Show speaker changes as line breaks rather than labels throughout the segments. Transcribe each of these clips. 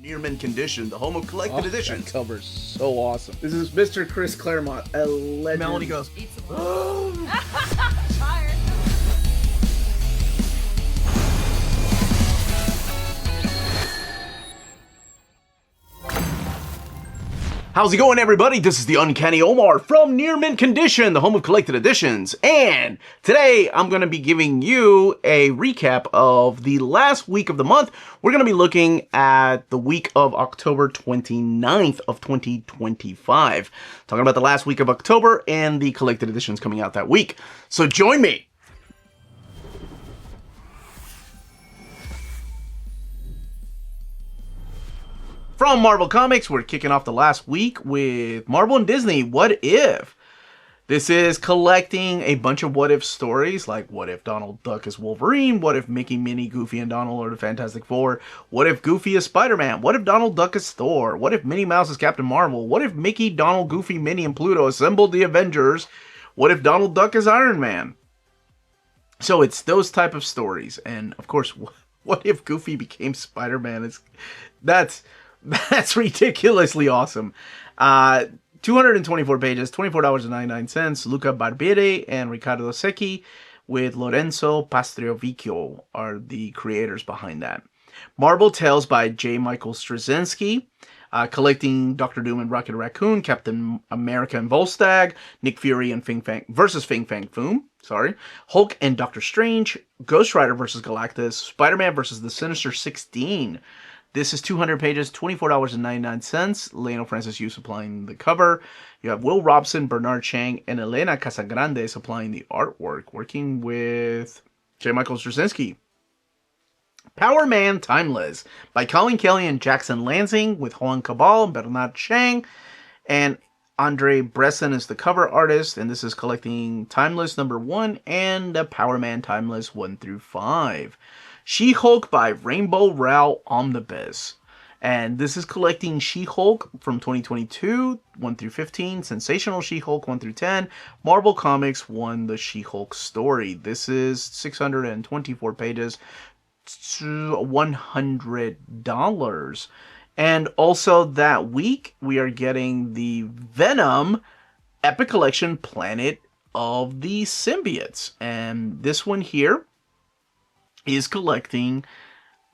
Near mint condition, the home of collected editions.
That cover's so awesome.
This is Mr. Chris Claremont, a legend.
Melanie goes,
Tired.
how's it going, everybody? This is the Uncanny Omar from Near Mint Condition, the home of collected editions. And today I'm going to be giving you a recap of the last week of the month. We're going to be looking at the week of October 29th of 2025. Talking about the last week of October and the collected editions coming out that week. So join me. From Marvel Comics, we're kicking off the last week with Marvel and Disney, What If? This is collecting a bunch of what if stories, like what if Donald Duck is Wolverine, what if Mickey, Minnie, Goofy, and Donald are the Fantastic Four, what if Goofy is Spider-Man, what if Donald Duck is Thor, what if Minnie Mouse is Captain Marvel, what if Mickey, Donald, Goofy, Minnie, and Pluto assembled the Avengers, what if Donald Duck is Iron Man? So it's those type of stories, and of course, what if Goofy became Spider-Man? That's ridiculously awesome. 224 pages, $24.99. Luca Barbieri and Riccardo Secchi with Lorenzo Pastriovicchio are the creators behind that. Marvel Tales by J. Michael Straczynski, collecting Doctor Doom and Rocket Raccoon, Captain America and Volstagg, Nick Fury and versus Fin Fang Foom, Hulk and Doctor Strange, Ghost Rider versus Galactus, Spider-Man versus the Sinister 16. This is 200 pages, $24.99. Leno Francis Yu supplying the cover. You have Will Robson, Bernard Chang, and Elena Casagrande supplying the artwork, working with J. Michael Straczynski. Power Man Timeless by Colin Kelly and Jackson Lansing with Juan Cabal and Bernard Chang. And Andre Bresson is the cover artist, and this is collecting Timeless #1 and the Power Man Timeless 1 through 5. She-Hulk by Rainbow Rowell Omnibus. And this is collecting She-Hulk from 2022, 1 through 15, Sensational She-Hulk 1 through 10, Marvel Comics 1, The She-Hulk Story. This is 624 pages, $100. And also that week, we are getting the Venom Epic Collection Planet of the Symbiotes. And this one here is collecting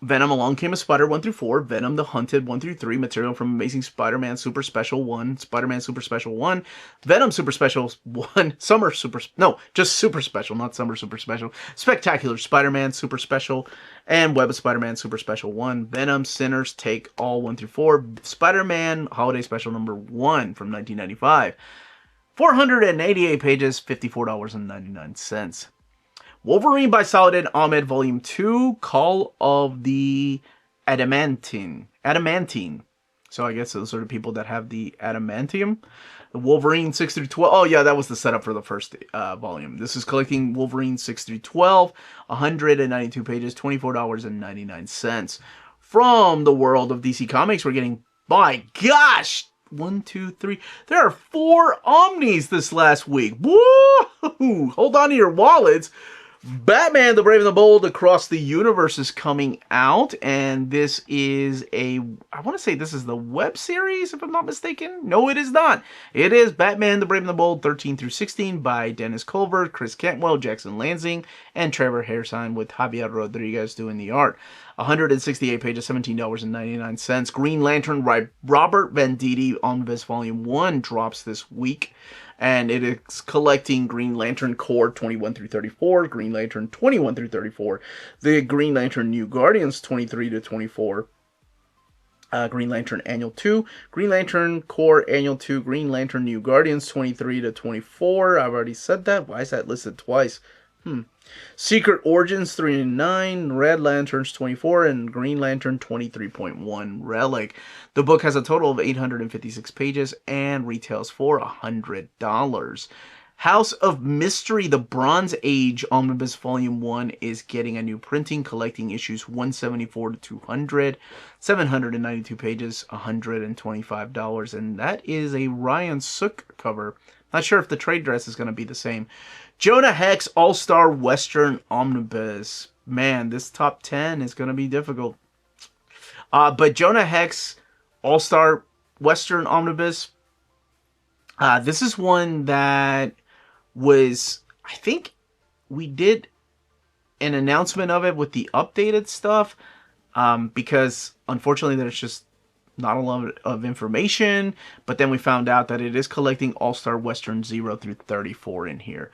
Venom Along Came a Spider 1 through 4, Venom the Hunted 1 through 3, material from Amazing Spider-Man Super Special 1, Spider-Man Super Special 1, Venom Super Special 1, just Super Special, not Summer Super Special, Spectacular Spider-Man Super Special, and Web of Spider-Man Super Special 1, Venom Sinners Take All 1 through 4, Spider-Man Holiday Special #1 from 1995. 488 pages, $54.99. Wolverine by Saladin Ahmed, Volume 2, Call of the Adamantine. So I guess those are the people that have the adamantium. The Wolverine 6 through 12. Oh yeah, that was the setup for the first volume. This is collecting Wolverine 6 through 12, 192 pages, $24.99. From the world of DC Comics, we're getting, my gosh, 1, 2, 3. There are 4 Omnis this last week. Woo! Hold on to your wallets. Batman, the Brave and the Bold Across the Universe is coming out, and this is I want to say this is the web series, if I'm not mistaken. No, it is not. It is Batman, the Brave and the Bold 13 through 16 by Dennis Culver, Chris Cantwell, Jackson Lansing, and Trevor Hairsine with Javier Rodriguez doing the art. 168 pages, $17.99. Green Lantern by Robert Venditti Omnibus Volume 1 drops this week. And it is collecting Green Lantern Corps 21 through 34, Green Lantern 21 through 34, the Green Lantern New Guardians 23 to 24, Green Lantern Annual 2, Green Lantern Corps Annual 2, Green Lantern New Guardians 23 to 24. I've already said that. Why is that listed twice? Secret Origins 3 and 9, Red Lanterns 24, and Green Lantern 23.1 Relic. The book has a total of 856 pages and retails for $100. House of Mystery, the Bronze Age Omnibus Volume 1 is getting a new printing, collecting issues 174 to 200, 792 pages, $125, and that is a Ryan Sook cover. Not sure if the trade dress is going to be the same. Jonah Hex All-Star Western Omnibus. Man, this top 10 is going to be difficult. But Jonah Hex, All-Star Western Omnibus, this is one that was, I think we did an announcement of it with the updated stuff, because unfortunately there's just not a lot of information, but then we found out that it is collecting All-Star Western 0 through 34 in here.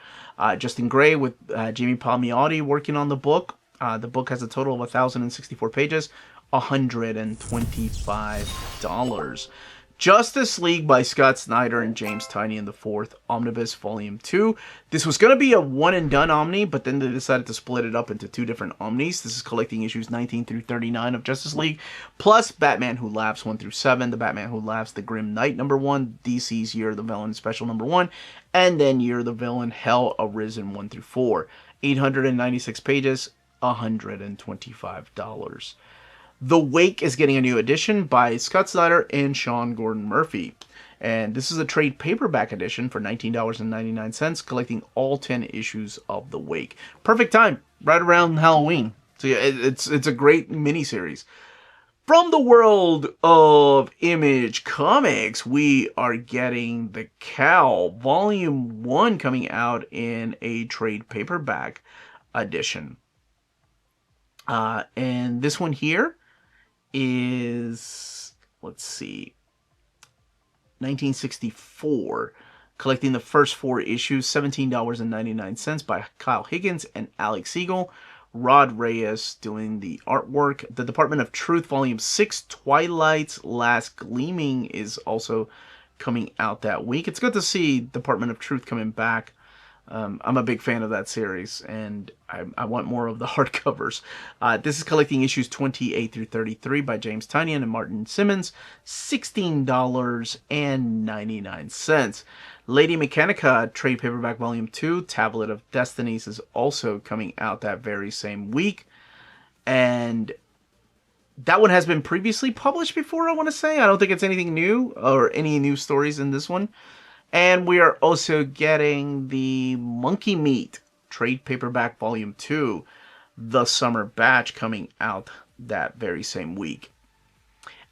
Justin Gray with Jamie Palmiotti working on the book. The book has a total of 1,064 pages, $125. Justice League by Scott Snyder and James Tynion IV, Omnibus Volume 2. This was going to be a one-and-done Omni, but then they decided to split it up into two different Omnis. This is collecting issues 19 through 39 of Justice League, plus Batman Who Laughs 1 through 7, The Batman Who Laughs, The Grim Knight #1, DC's Year of the Villain Special #1, and then Year of the Villain Hell Arisen 1 through 4. 896 pages, $125. The Wake is getting a new edition by Scott Snyder and Sean Gordon Murphy. And this is a trade paperback edition for $19.99, collecting all 10 issues of The Wake. Perfect time, right around Halloween. So yeah, it's a great miniseries. From the world of Image Comics, we are getting The Cow, Volume 1, coming out in a trade paperback edition. And this one here is, let's see, 1964, collecting the first 4 issues, $17.99 by Kyle Higgins and Alex Siegel. Rod Reyes doing the artwork. The Department of Truth, Volume 6, Twilight's Last Gleaming, is also coming out that week. It's good to see Department of Truth coming back. I'm a big fan of that series, and I want more of the hardcovers. This is collecting issues 28 through 33 by James Tynion and Martin Simmons, $16.99. Lady Mechanica trade paperback volume 2, Tablet of Destinies, is also coming out that very same week. And that one has been previously published before, I want to say. I don't think it's anything new or any new stories in this one. And we are also getting the Monkey Meat trade paperback volume 2, The Summer Batch, coming out that very same week.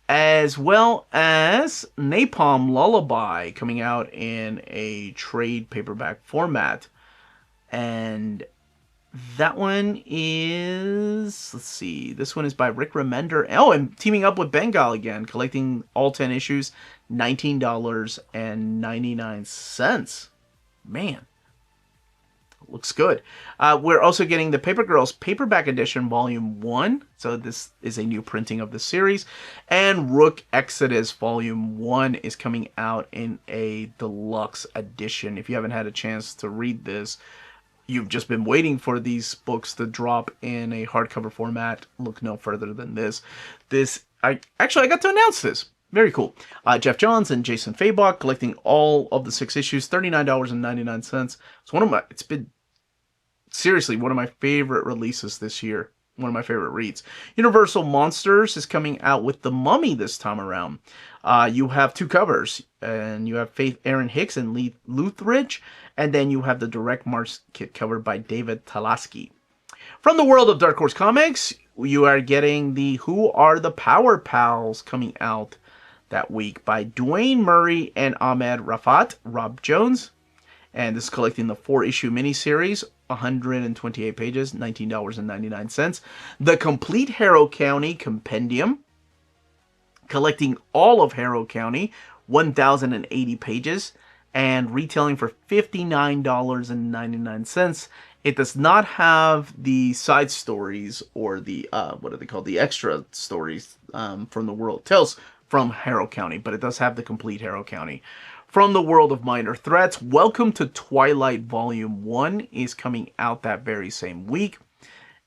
As well as Napalm Lullaby coming out in a trade paperback format. And that one is, let's see, this one is by Rick Remender. Oh, and teaming up with Bengal again, collecting all 10 issues, $19.99. Man, looks good. We're also getting the Paper Girls Paperback Edition Volume 1. So this is a new printing of the series. And Rook Exodus Volume 1 is coming out in a deluxe edition. If you haven't had a chance to read this, you've just been waiting for these books to drop in a hardcover format, look no further than this. I got to announce this. Very cool. Jeff Johns and Jason Fabok collecting all of the 6 issues, $39.99. It's been seriously one of my favorite releases this year. One of my favorite reads. Universal Monsters is coming out with The Mummy this time around. You have 2 covers, and you have Faith Aaron Hicks and Lee Luthridge, and then you have the direct market cover by David Talaski. From the world of Dark Horse Comics, you are getting the Who Are the Power Pals coming out that week by Dwayne Murray and Ahmed Rafat, Rob Jones. And this is collecting the 4-issue miniseries, 128 pages, $19.99. The Complete Harrow County Compendium, collecting all of Harrow County, 1,080 pages, and retailing for $59.99. It does not have the side stories or the, what are they called, the extra stories from the world, tales from Harrow County, but it does have the Complete Harrow County. From the world of Minor Threats, Welcome to Twilight Volume 1 is coming out that very same week.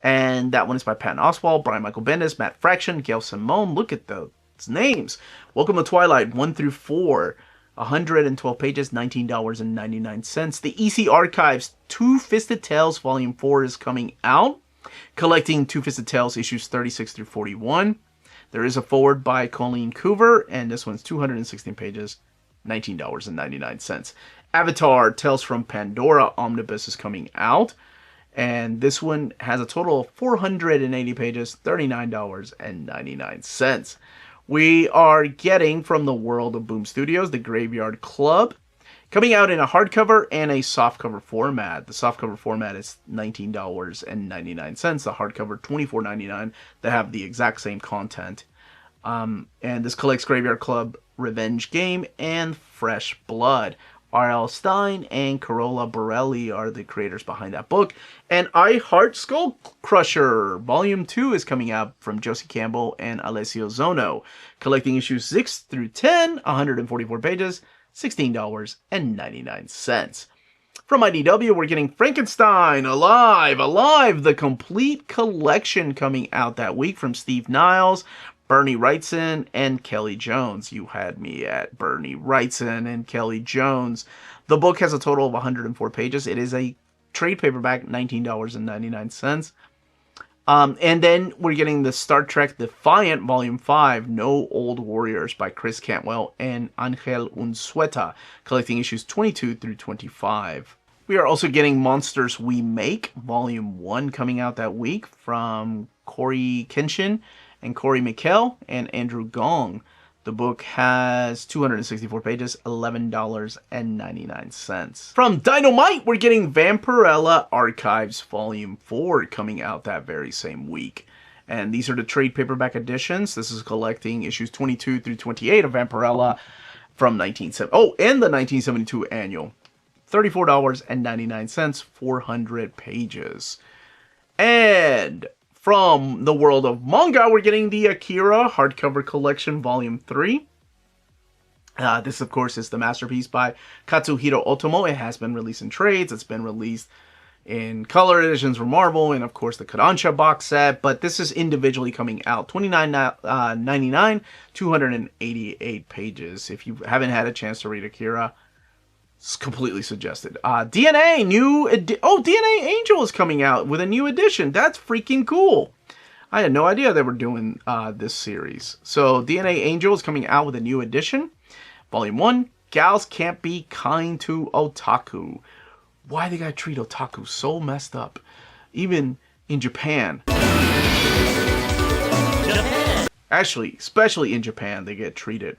And that one is by Patton Oswalt, Brian Michael Bendis, Matt Fraction, Gail Simone. Look at those names. Welcome to Twilight 1 through 4. 112 pages, $19.99. The EC Archives Two-Fisted Tales Volume 4 is coming out, collecting Two-Fisted Tales issues 36 through 41. There is a forward by Colleen Coover, and this one's 216 pages, $19.99. Avatar Tales from Pandora Omnibus is coming out, And this one has a total of 480 pages, $39.99. We are getting from the world of Boom Studios, The Graveyard Club, coming out in a hardcover and a softcover format. The softcover format is $19.99. The hardcover $24.99. They have the exact same content. And this collects Graveyard Club, Revenge Game, and Fresh Blood. R.L. Stine and Carola Borelli are the creators behind that book. And I Heart Skull Crusher Volume 2 is coming out from Josie Campbell and Alessio Zono. Collecting issues 6 through 10, 144 pages, $16.99. From IDW, we're getting Frankenstein, Alive, the complete collection coming out that week from Steve Niles, Bernie Wrightson, and Kelly Jones. You had me at Bernie Wrightson and Kelly Jones. The book has a total of 104 pages. It is a trade paperback, $19.99. And then we're getting the Star Trek Defiant Volume 5, No Old Warriors by Chris Cantwell and Angel Unzueta, collecting issues 22 through 25. We are also getting Monsters We Make, Volume 1, coming out that week from Corey Kenshin and Corey McKell and Andrew Gong. The book has 264 pages, $11.99. From Dynamite, we're getting Vampirella Archives Volume 4 coming out that very same week. And these are the trade paperback editions. This is collecting issues 22 through 28 of Vampirella from 1970. Oh, and the 1972 annual. $34.99, 400 pages. And from the world of manga, we're getting the Akira hardcover collection, Volume 3. This, of course, is the masterpiece by Katsuhiro Otomo. It has been released in trades. It's been released in color editions from Marvel, and, of course, the Kodansha box set. But this is individually coming out, $29.99, 288 pages. If you haven't had a chance to read Akira, it's completely suggested. DNA, DNA Angel is coming out with a new edition. That's freaking cool. I had no idea they were doing this series. So DNA Angel is coming out with a new edition. Volume 1, Gals Can't Be Kind to Otaku. Why they gotta treat otaku so messed up? Even in Japan. Actually, especially in Japan, they get treated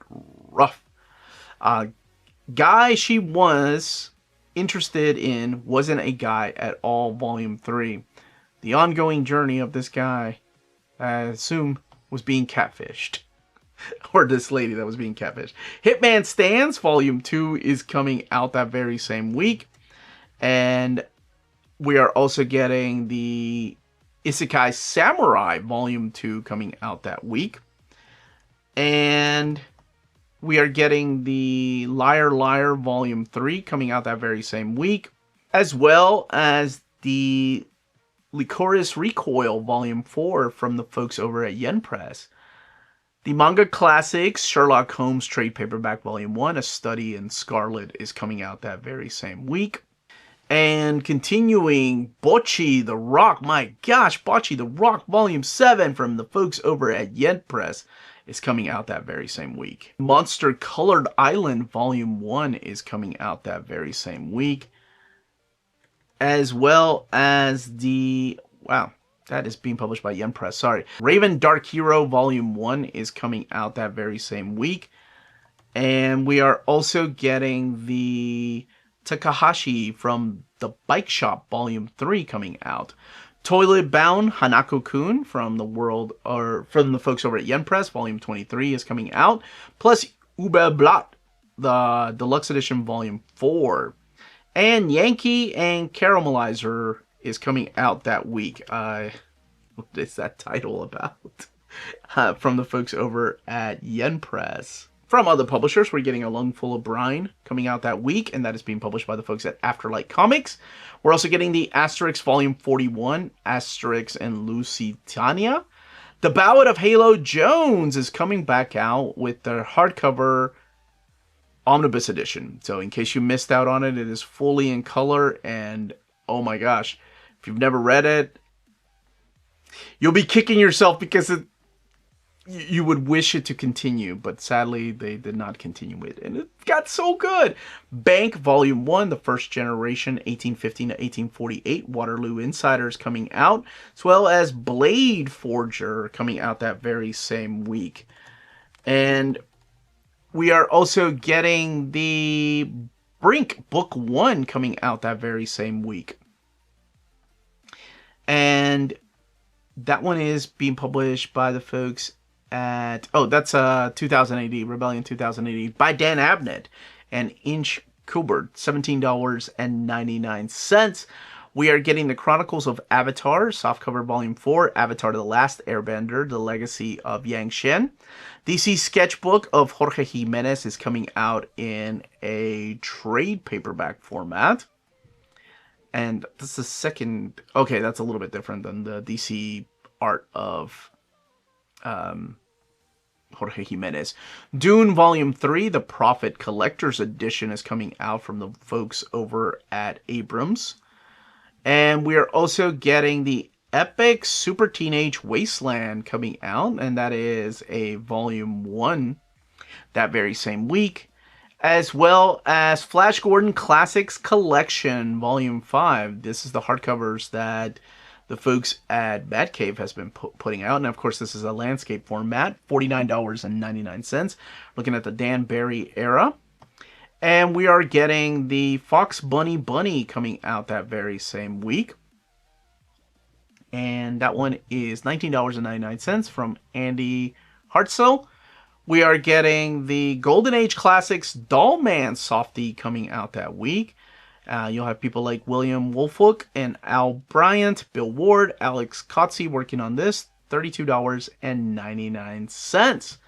rough. Guy she was interested in wasn't a guy at all, Volume 3. The ongoing journey of this guy, I assume, was being catfished. Or this lady that was being catfished. Hitman Stands, Volume 2 is coming out that very same week. And we are also getting the Isekai Samurai, Volume 2 coming out that week. And we are getting the Liar Liar Volume 3 coming out that very same week, as well as the Licorice Recoil Volume 4 from the folks over at Yen Press. The Manga Classics Sherlock Holmes Trade Paperback Volume 1, A Study in Scarlet, is coming out that very same week. And continuing, Bocchi the Rock, my gosh, Bocchi the Rock Volume 7 from the folks over at Yen Press is coming out that very same week. Monster Colored Island Volume 1 is coming out that very same week. As well as the, wow, that is being published by Yen Press, sorry. Raven Dark Hero Volume 1 is coming out that very same week. And we are also getting the Takahashi from the Bike Shop Volume 3 coming out. Toilet Bound Hanako-kun from the world, or from the folks over at Yen Press, Volume 23 is coming out. Plus Überblatt, the Deluxe Edition Volume 4. And Yankee and Caramelizer is coming out that week. What is that title about? From the folks over at Yen Press. From other publishers, we're getting A Lungful of Brine coming out that week, and that is being published by the folks at Afterlight Comics. We're also getting the Asterix Volume 41, Asterix and Lusitania. The Ballad of Halo Jones is coming back out with their hardcover Omnibus edition. So in case you missed out on it, it is fully in color, and oh my gosh, if you've never read it, you'll be kicking yourself because you would wish it to continue, but sadly they did not continue it, and it got so good. Bank Volume 1, the first generation, 1815 to 1848, Waterloo Insiders coming out, as well as Blade Forger coming out that very same week. And we are also getting the Brink Book 1 coming out that very same week. And that one is being published by the folks at, that's 2000 AD, Rebellion 2000 AD, by Dan Abnett and Inch Kubert, $17.99. We are getting the Chronicles of Avatar, softcover volume 4, Avatar The Last Airbender, The Legacy of Yang Shen. DC Sketchbook of Jorge Jimenez is coming out in a trade paperback format. And this is the second, okay, that's a little bit different than the DC art of Jorge Jimenez. Dune Volume 3, the Prophet Collector's Edition, is coming out from the folks over at Abrams. And we are also getting the Epic Super Teenage Wasteland coming out, and that is a Volume 1 that very same week, as well as Flash Gordon Classics Collection Volume 5. This is the hardcovers that the folks at Batcave has been putting out. And of course, this is a landscape format, $49.99. Looking at the Dan Barry era. And we are getting the Fox Bunny coming out that very same week. And that one is $19.99 from Andy Hartzell. We are getting the Golden Age Classics Dollman Softie coming out that week. You'll have people like William Wolfhook and Al Bryant, Bill Ward, Alex Kotze working on this, $32.99.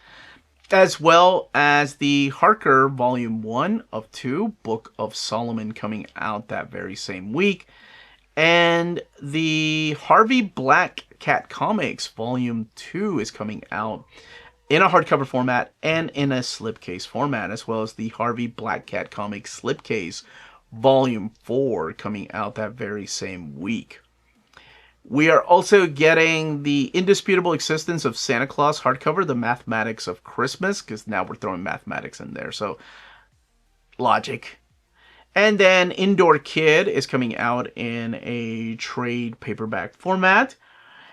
As well as the Harker Volume 1 of 2, Book of Solomon coming out that very same week. And the Harvey Black Cat Comics Volume 2 is coming out in a hardcover format and in a slipcase format, as well as the Harvey Black Cat Comics slipcase Volume 4 coming out that very same week. We are also getting the Indisputable Existence of Santa Claus hardcover, The Mathematics of Christmas, because now we're throwing mathematics in there, so logic. And then Indoor Kid is coming out in a trade paperback format.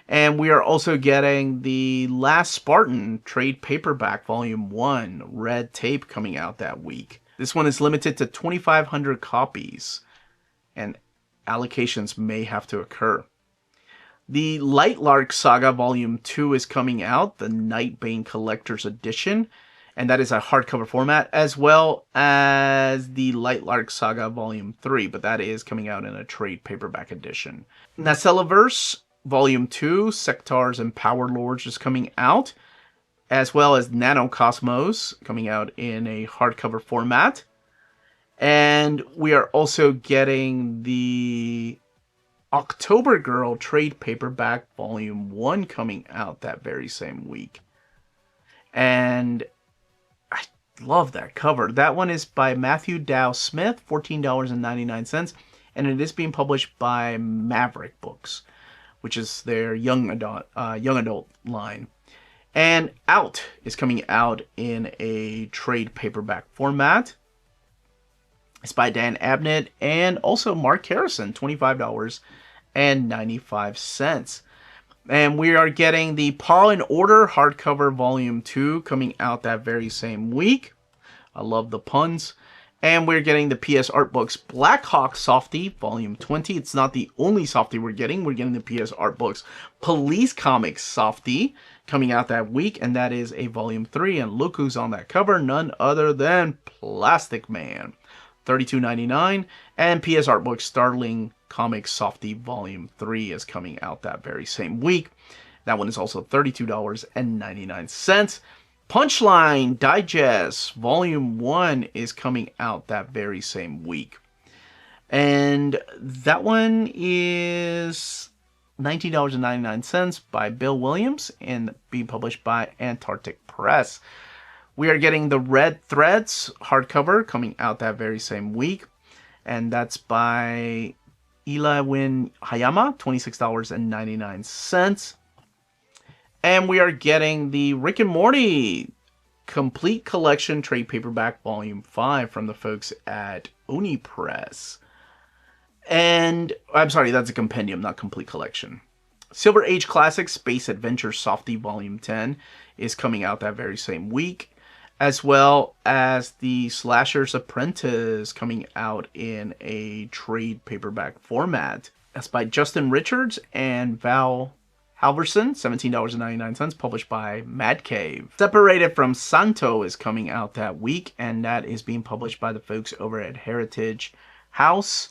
And we are also getting the Last Spartan trade paperback Volume 1, Red Tape, coming out that week. This one is limited to 2,500 copies, and allocations may have to occur. The Lightlark Saga Volume 2 is coming out, the Nightbane Collector's Edition, and that is a hardcover format, as well as the Lightlark Saga Volume 3, but that is coming out in a trade paperback edition. Nacelaverse Volume 2, Sectars and Power Lords, is coming out, as well as Nanocosmos coming out in a hardcover format. And we are also getting the October Girl trade paperback Volume 1 coming out that very same week. And I love that cover. That one is by Matthew Dow Smith, $14.99, and it is being published by Maverick Books, which is their young adult line. And Out is coming out in a trade paperback format. It's by Dan Abnett and also Mark Harrison, $25.95. And we are getting the Paw and Order hardcover Volume 2 coming out that very same week. I love the puns. And we're getting the PS Art Books Black Hawk Softie Volume 20. It's not the only Softie we're getting. We're getting the PS Art Books Police Comics Softie coming out that week. And that is a Volume 3. And look who's on that cover. None other than Plastic Man. $32.99. And PS Art Books Starling Comics Softie Volume 3 is coming out that very same week. That one is also $32.99. Punchline Digest Volume 1 is coming out that very same week. And that one is $19.99 by Bill Williams and being published by Antarctic Press. We are getting the Red Threads hardcover coming out that very same week. And that's by Eli Win Hayama, $26.99. And we are getting the Rick and Morty Complete Collection Trade Paperback Volume 5 from the folks at Oni Press. And, I'm sorry, that's a compendium, not Complete Collection. Silver Age Classics Space Adventure Softie Volume 10 is coming out that very same week, as well as the Slasher's Apprentice coming out in a trade paperback format. That's by Justin Richards and Val Halverson, $17.99, published by Mad Cave. Separated from Santo is coming out that week, and that is being published by the folks over at Heritage House,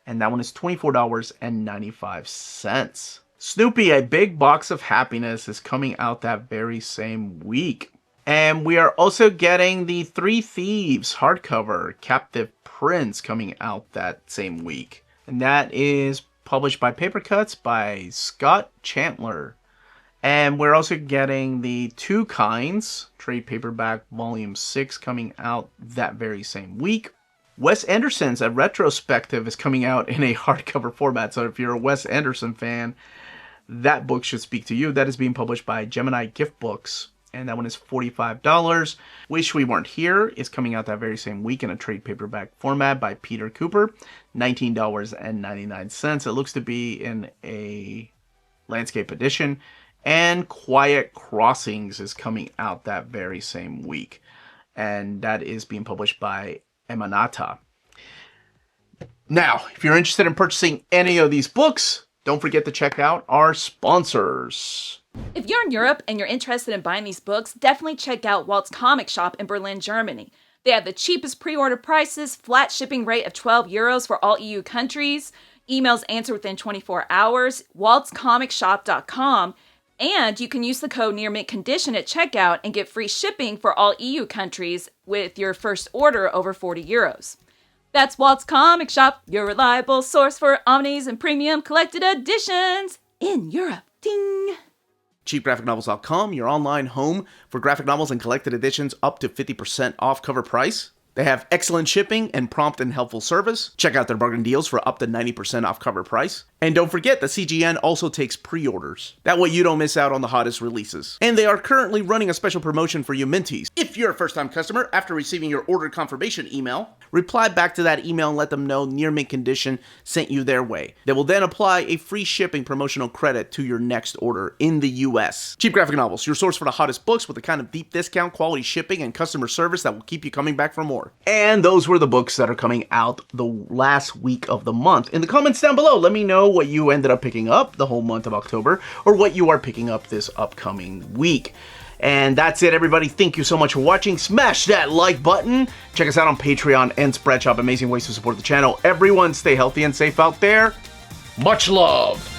and that one is $24.95. Snoopy, A Big Box of Happiness is coming out that very same week. And we are also getting the Three Thieves hardcover, Captive Prince, coming out that same week. And that is published by Paper Cuts by Scott Chandler. And we're also getting the Two Kinds trade paperback volume 6 coming out that very same week. Wes Anderson's A Retrospective is coming out in a hardcover format, so if you're a Wes Anderson fan, that book should speak to you. That is being published by Gemini Gift Books, and that one is $45. Wish We Weren't Here is coming out that very same week in a trade paperback format by Peter Cooper, $19.99. It looks to be in a landscape edition. And Quiet Crossings is coming out that very same week, and that is being published by Emanata. Now, if you're interested in purchasing any of these books, don't forget to check out our sponsors.
If you're in Europe and you're interested in buying these books, definitely check out Walt's Comic Shop in Berlin, Germany. They have the cheapest pre-order prices, flat shipping rate of €12 for all EU countries, emails answered within 24 hours, waltscomicshop.com, and you can use the code nearmintcondition at checkout and get free shipping for all EU countries with your first order over €40. That's Walt's Comic Shop, your reliable source for omnis and premium collected editions in Europe. Ding!
CheapGraphicNovels.com, your online home for graphic novels and collected editions up to 50% off cover price. They have excellent shipping and prompt and helpful service. Check out their bargain deals for up to 90% off cover price. And don't forget that CGN also takes pre-orders. That way you don't miss out on the hottest releases. And they are currently running a special promotion for you Minties. If you're a first-time customer, after receiving your order confirmation email, reply back to that email and let them know Near Mint Condition sent you their way. They will then apply a free shipping promotional credit to your next order in the US. Cheap Graphic Novels, your source for the hottest books with the kind of deep discount, quality shipping, and customer service that will keep you coming back for more. And those were the books that are coming out the last week of the month. In the comments down below, let me know what you ended up picking up the whole month of October, or what you are picking up this upcoming week. And that's it, everybody. Thank you so much for watching. Smash that like button. Check us out on Patreon and Spreadshop. Amazing ways to support the channel. Everyone stay healthy and safe out there. Much love.